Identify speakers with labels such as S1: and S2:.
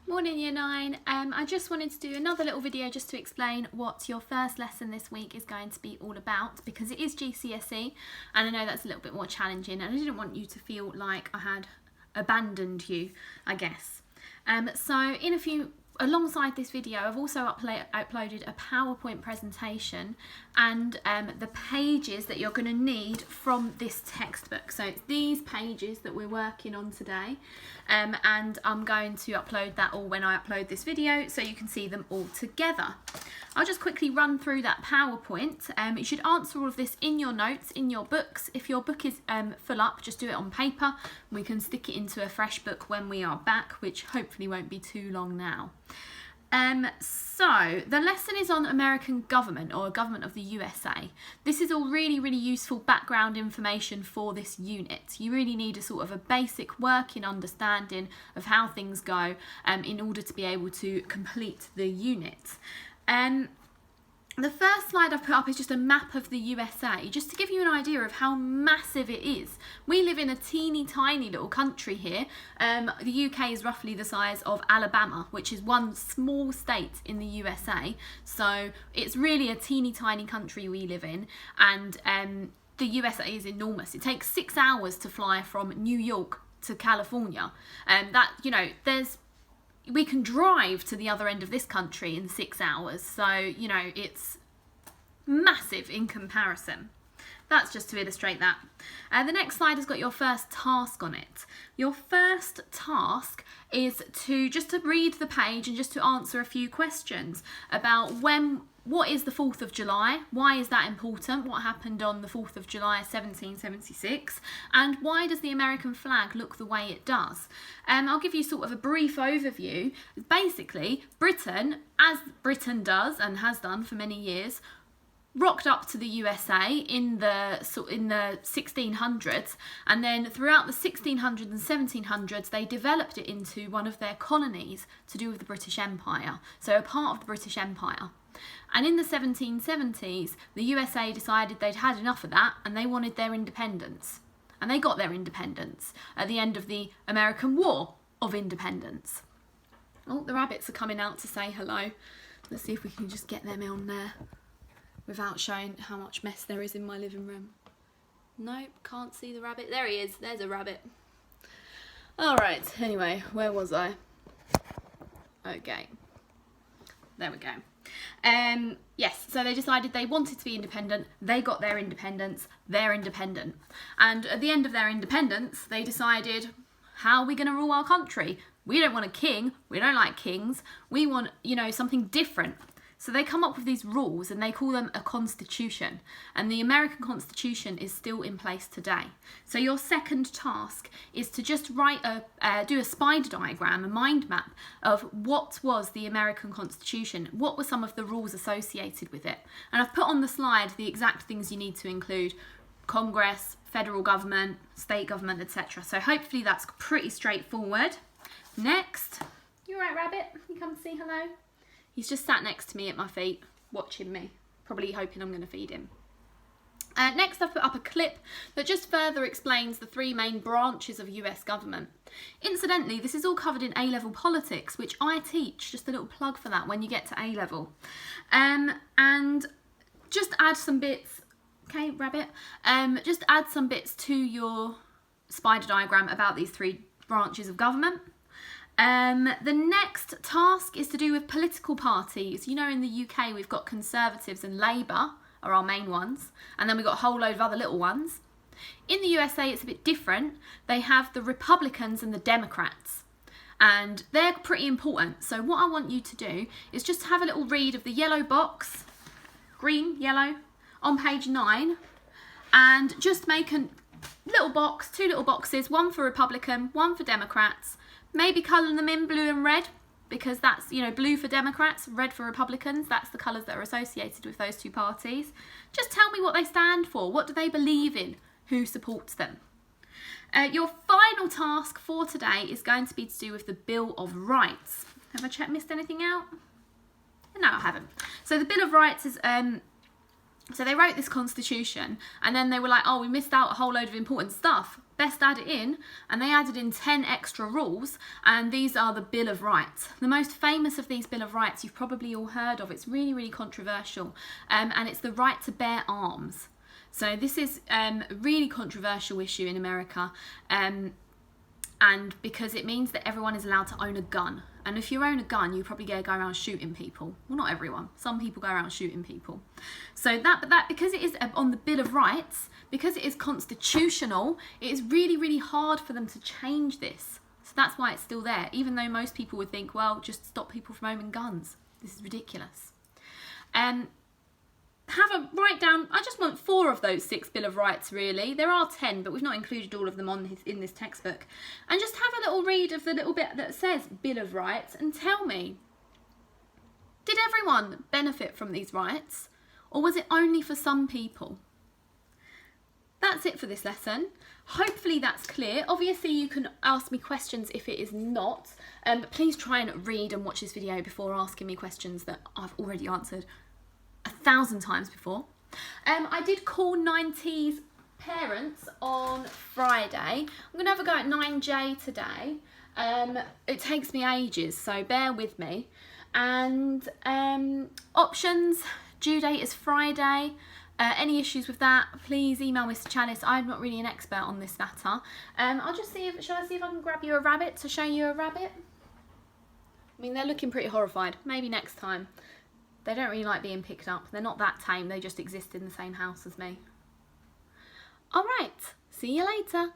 S1: Morning Year 9. I just wanted to do another little video just to explain what your first lesson this week is going to be all about, because it is GCSE and I know that's a little bit more challenging and I didn't want you to feel like I had abandoned you, I guess. Alongside this video, I've also uploaded a PowerPoint presentation and the pages that you're going to need from this textbook. So it's these pages that we're working on today, and I'm going to upload that all when I upload this video so you can see them all together. I'll just quickly run through that PowerPoint. You should answer all of this in your notes, in your books. If your book is full up, just do it on paper. We can stick it into a fresh book when we are back, which hopefully won't be too long now. So the lesson is on American government, or government of the USA. This is all really useful background information for this unit. You really need a sort of a basic working understanding of how things go in order to be able to complete the unit. The first slide I've put up is just a map of the USA, just to give you an idea of how massive it is. We live in a teeny tiny little country here. The UK is roughly the size of Alabama, which is one small state in the USA. So it's really a teeny tiny country we live in, and the USA is enormous. It takes 6 hours to fly from New York to California. We can drive to the other end of this country in 6 hours, so it's massive in comparison. That's just to illustrate that. The next slide has got your first task on it. Your first task is to read the page and just to answer a few questions about what is the 4th of July? Why is that important? What happened on the 4th of July 1776? And why does the American flag look the way it does? I'll give you sort of a brief overview. Basically, Britain, as Britain does and has done for many years, rocked up to the USA in the 1600s, and then throughout the 1600s and 1700s they developed it into one of their colonies to do with the British Empire, so a part of the British Empire. And in the 1770s, the USA decided they'd had enough of that and they wanted their independence. And they got their independence at the end of the American War of Independence. Oh, the rabbits are coming out to say hello. Let's see if we can just get them on there without showing how much mess there is in my living room. Nope, can't see the rabbit. There he is. There's a rabbit. Alright, anyway, where was I? Okay. There we go. Yes, so they decided they wanted to be independent. They got their independence. They're independent. And at the end of their independence, they decided, how are we going to rule our country? We don't want a king. We don't like kings. We want, something different. So they come up with these rules and they call them a constitution. And the American Constitution is still in place today. So your second task is to just do a spider diagram, a mind map of what was the American Constitution, what were some of the rules associated with it. And I've put on the slide the exact things you need to include: Congress, federal government, state government, etc. So hopefully that's pretty straightforward. Next, you all right, rabbit? You come say hello? He's just sat next to me at my feet, watching me, probably hoping I'm going to feed him. Next, I've put up a clip that just further explains the 3 main branches of US government. Incidentally, this is all covered in A-level politics, which I teach, just a little plug for that when you get to A-level. And just add some bits, okay, rabbit, just add some bits to your spider diagram about these 3 branches of government. The next task is to do with political parties. In the UK we've got Conservatives and Labour are our main ones, and then we've got a whole load of other little ones. In the USA it's a bit different. They have the Republicans and the Democrats, and they're pretty important. So what I want you to do is just have a little read of the yellow box, green, yellow, on page 9, and just make a little box, 2 little boxes, one for Republican, one for Democrats. Maybe colour them in blue and red, because that's, blue for Democrats, red for Republicans. That's the colours that are associated with those 2 parties. Just tell me what they stand for. What do they believe in? Who supports them? Your final task for today is going to be to do with the Bill of Rights. Have I missed anything out? No, I haven't. So the Bill of Rights is... So they wrote this constitution, and then they were like, oh, we missed out a whole load of important stuff. best add it in, and they added in 10 extra rules, and these are the Bill of Rights. The most famous of these Bill of Rights you've probably all heard of. It's really, really controversial, and it's the right to bear arms. So this is a really controversial issue in America, and because it means that everyone is allowed to own a gun. And if you own a gun, you probably go around shooting people. Well, not everyone. Some people go around shooting people. So that because it is on the Bill of Rights, because it is constitutional, it is really, really hard for them to change this. So that's why it's still there, even though most people would think, well, just stop people from owning guns. This is ridiculous. Write down, I just want 4 of those 6 Bill of Rights, really. There are 10, but we've not included all of them in this textbook. And just have a little read of the little bit that says Bill of Rights and tell me, did everyone benefit from these rights, or was it only for some people? That's it for this lesson. Hopefully that's clear. Obviously you can ask me questions if it is not, but please try and read and watch this video before asking me questions that I've already answered 1,000 times before. I did call 90's parents on Friday. I'm going to have a go at 9J today. It takes me ages, so bear with me. And options, due date is Friday. Any issues with that, please email Mr. Chalice. I'm not really an expert on this matter. I'll just see if, shall I see if I can grab you a rabbit to show you a rabbit? I mean, they're looking pretty horrified. Maybe next time. They don't really like being picked up. They're not that tame. They just exist in the same house as me. All right. See you later.